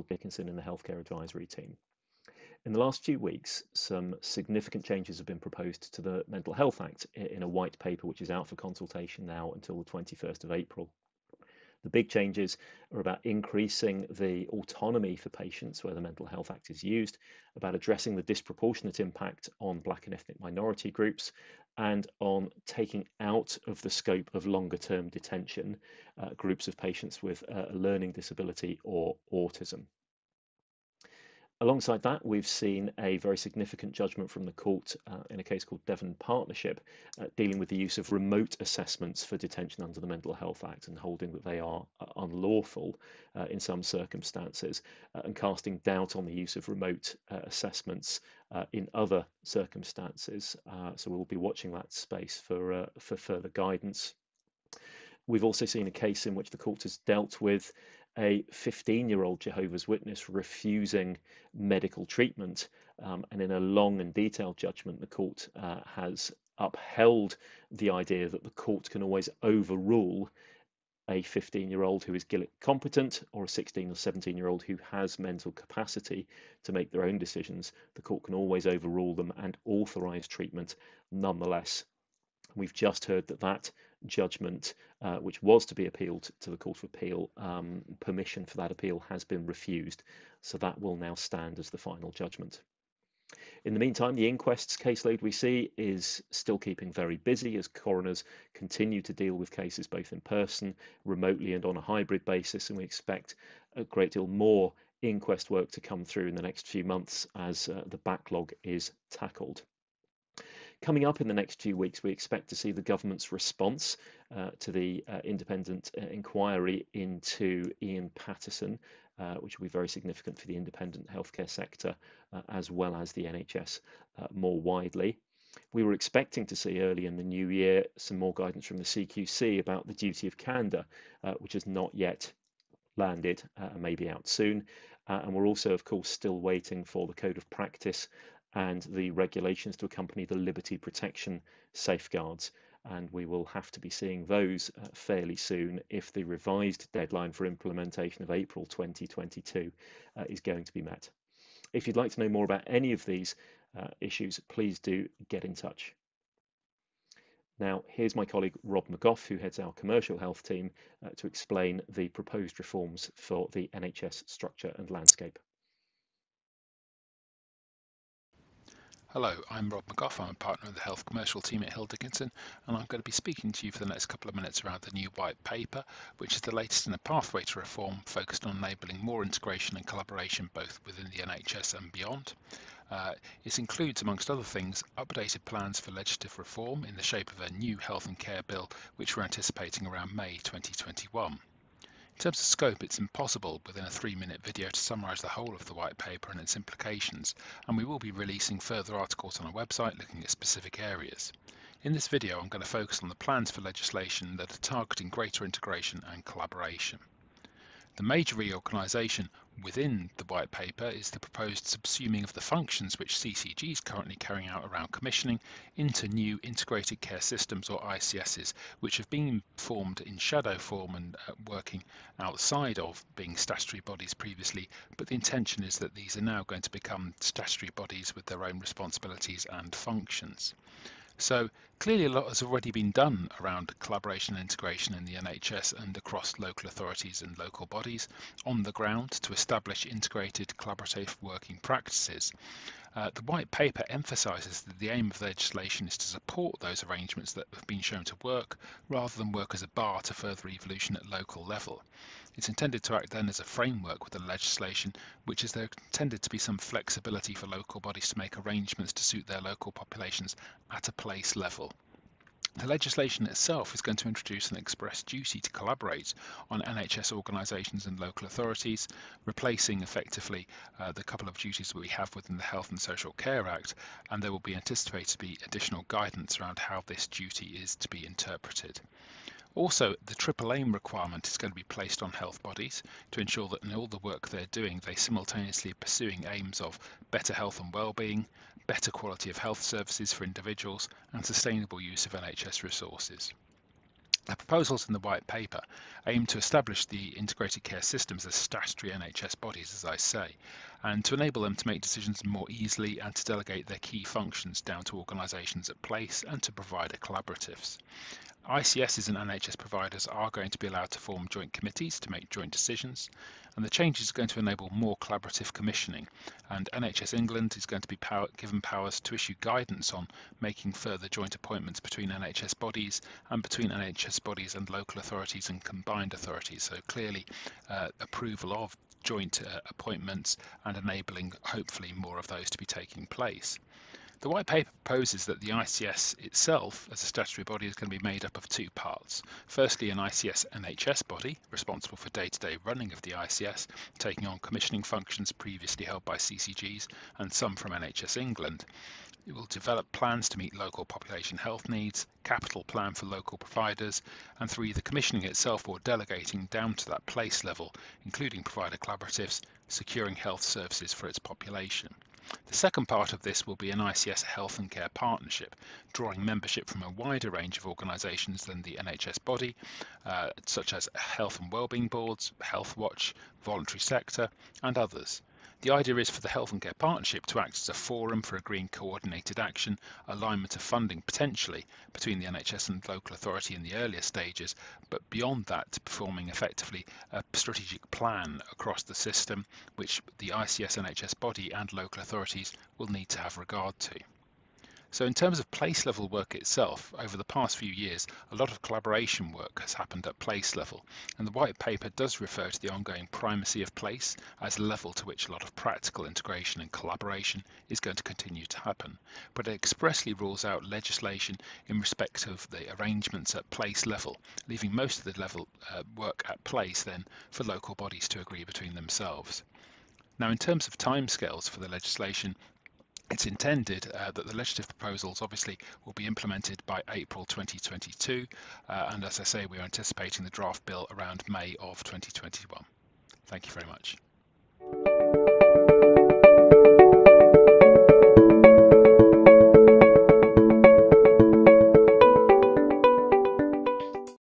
Phil Dickinson in the Healthcare Advisory Team. In the last few weeks, some significant changes have been proposed to the Mental Health Act in a white paper which is out for consultation now until the 21st of April. The big changes are about increasing the autonomy for patients where the Mental Health Act is used, about addressing the disproportionate impact on Black and ethnic minority groups, and on taking out of the scope of longer term detention groups of patients with a learning disability or autism. Alongside that, we've seen a very significant judgment from the court in a case called Devon Partnership, dealing with the use of remote assessments for detention under the Mental Health Act and holding that they are unlawful in some circumstances and casting doubt on the use of remote assessments in other circumstances. So we'll be watching that space for further guidance. We've also seen a case in which the court has dealt with a 15-year-old Jehovah's Witness refusing medical treatment. And in a long and detailed judgment, the court has upheld the idea that the court can always overrule a 15-year-old who is Gillick competent or a 16 or 17-year-old who has mental capacity to make their own decisions. The court can always overrule them and authorize treatment nonetheless. We've just heard that judgment, which was to be appealed to the Court of Appeal, permission for that appeal has been refused. So that will now stand as the final judgment. In the meantime, the inquest's caseload we see is still keeping very busy as coroners continue to deal with cases both in person, remotely and on a hybrid basis, and we expect a great deal more inquest work to come through in the next few months as the backlog is tackled. Coming up in the next few weeks, we expect to see the government's response to the independent inquiry into Ian Paterson, which will be very significant for the independent healthcare sector, as well as the NHS more widely. We were expecting to see early in the new year some more guidance from the CQC about the duty of candour, which has not yet landed and may be out soon. And we're also, of course, still waiting for the Code of Practice and the regulations to accompany the liberty protection safeguards. And we will have to be seeing those fairly soon if the revised deadline for implementation of April 2022 is going to be met. If you'd like to know more about any of these issues, please do get in touch. Now, here's my colleague Rob McGough, who heads our commercial health team, to explain the proposed reforms for the NHS structure and landscape. Hello, I'm Rob McGough. I'm a partner of the health commercial team at Hill Dickinson, and I'm going to be speaking to you for the next couple of minutes around the new white paper, which is the latest in a pathway to reform focused on enabling more integration and collaboration both within the NHS and beyond. It includes, amongst other things, updated plans for legislative reform in the shape of a new health and care bill, which we're anticipating around May 2021. In terms of scope, it's impossible within a 3-minute video to summarise the whole of the white paper and its implications, and we will be releasing further articles on our website looking at specific areas. In this video, I'm going to focus on the plans for legislation that are targeting greater integration and collaboration. The major reorganisation within the white paper is the proposed subsuming of the functions which CCG is currently carrying out around commissioning into new integrated care systems or ICSs, which have been formed in shadow form and working outside of being statutory bodies previously, but the intention is that these are now going to become statutory bodies with their own responsibilities and functions. So clearly a lot has already been done around collaboration and integration in the NHS and across local authorities and local bodies on the ground to establish integrated collaborative working practices. The white paper emphasises that the aim of the legislation is to support those arrangements that have been shown to work rather than work as a bar to further evolution at local level. It's intended to act then as a framework with the legislation, which is there intended to be some flexibility for local bodies to make arrangements to suit their local populations at a place level. The legislation itself is going to introduce an express duty to collaborate on NHS organisations and local authorities, replacing effectively the couple of duties that we have within the Health and Social Care Act, and there will be anticipated to be additional guidance around how this duty is to be interpreted. Also, the triple aim requirement is going to be placed on health bodies to ensure that in all the work they're doing, they simultaneously are pursuing aims of better health and well-being, better quality of health services for individuals, and sustainable use of NHS resources. The proposals in the white paper aim to establish the integrated care systems as statutory NHS bodies, as I say, and to enable them to make decisions more easily and to delegate their key functions down to organisations at place and to provider collaboratives. ICSs and NHS providers are going to be allowed to form joint committees to make joint decisions, and the changes are going to enable more collaborative commissioning, and NHS England is going to be given powers to issue guidance on making further joint appointments between NHS bodies and between NHS bodies and local authorities and combined authorities. So clearly approval of joint appointments and enabling hopefully more of those to be taking place. The white paper proposes that the ICS itself, as a statutory body, is going to be made up of two parts. Firstly, an ICS NHS body, responsible for day-to-day running of the ICS, taking on commissioning functions previously held by CCGs and some from NHS England. It will develop plans to meet local population health needs, capital plan for local providers, and through either commissioning itself or delegating down to that place level, including provider collaboratives, securing health services for its population. The second part of this will be an ICS health and care partnership, drawing membership from a wider range of organisations than the NHS body, such as health and wellbeing boards, Health Watch, voluntary sector, and others. The idea is for the Health and Care Partnership to act as a forum for agreeing coordinated action, alignment of funding potentially between the NHS and local authority in the earlier stages, but beyond that, performing effectively a strategic plan across the system, which the ICS NHS body and local authorities will need to have regard to. So in terms of place level work itself, over the past few years, a lot of collaboration work has happened at place level, and the white paper does refer to the ongoing primacy of place as a level to which a lot of practical integration and collaboration is going to continue to happen, but it expressly rules out legislation in respect of the arrangements at place level, leaving most of the level work at place then for local bodies to agree between themselves. Now, in terms of timescales for the legislation, it's intended that the legislative proposals obviously will be implemented by April 2022, and as I say, we're anticipating the draft bill around May of 2021. Thank you very much.